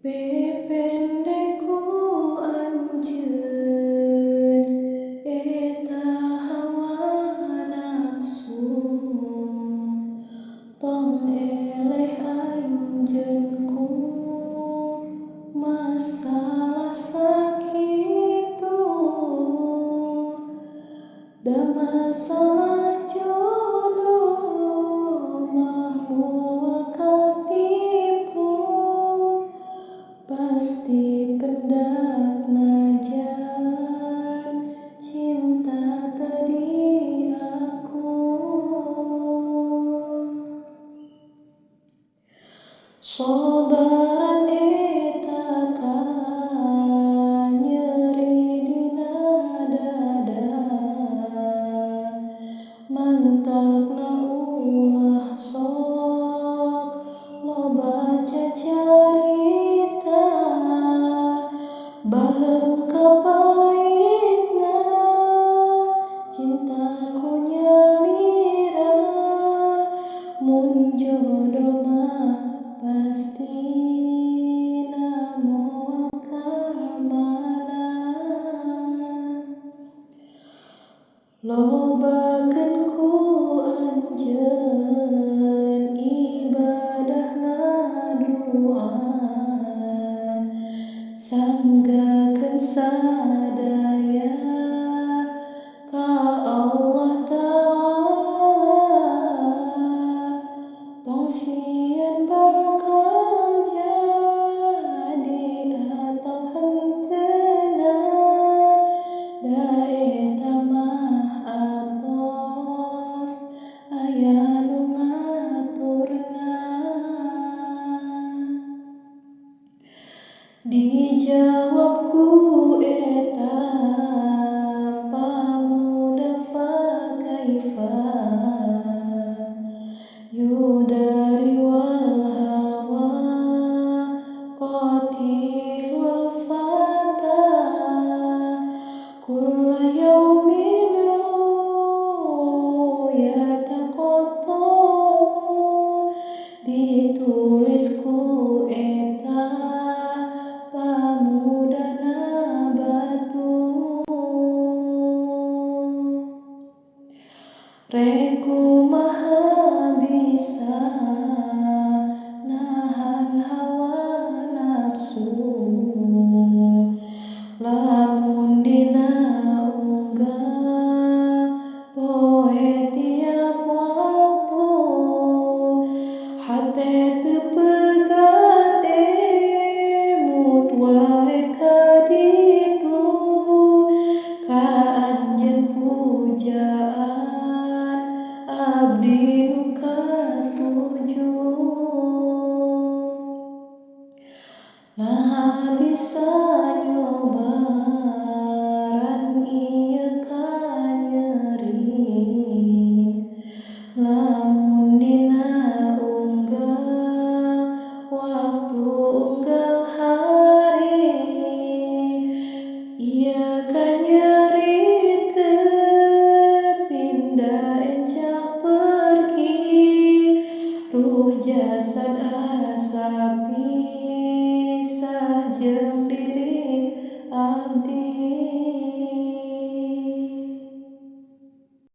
Pependeku anjeun eta hawa nafsu, tong eleh anjeunku masalah sakitu, da masalah jodoh mah moal katipu. Pasti pendak najan cinta tadi aku. Sobaran eta ka nyeri dina dada, mantapna ulah sok loba cacarita, baheum kapahitna cintaku nyalira, mun jodoh mah pastina moal ka mana. Lobakeun ku anjeun ibadah ngadua, sanggakeun sadaya ka Allah Ta'ala, tong sieun bakal jadi atau henteuna, da eta mah atos aya nu ngaturna. Dijawab ku eta pamuda fa kaifa yudari wal hawa qatilul fata, kulla yaumin ru'yata qatau, ditulis ku eta pamudana batu. Rek kumaha bisa nahan hawa nafsu, lamun dina unggah poe tiap waktu, hate teu pegat emut wae ka ditu, ka anjeun pujaan abdi nu katuju. Naha bisa nyoba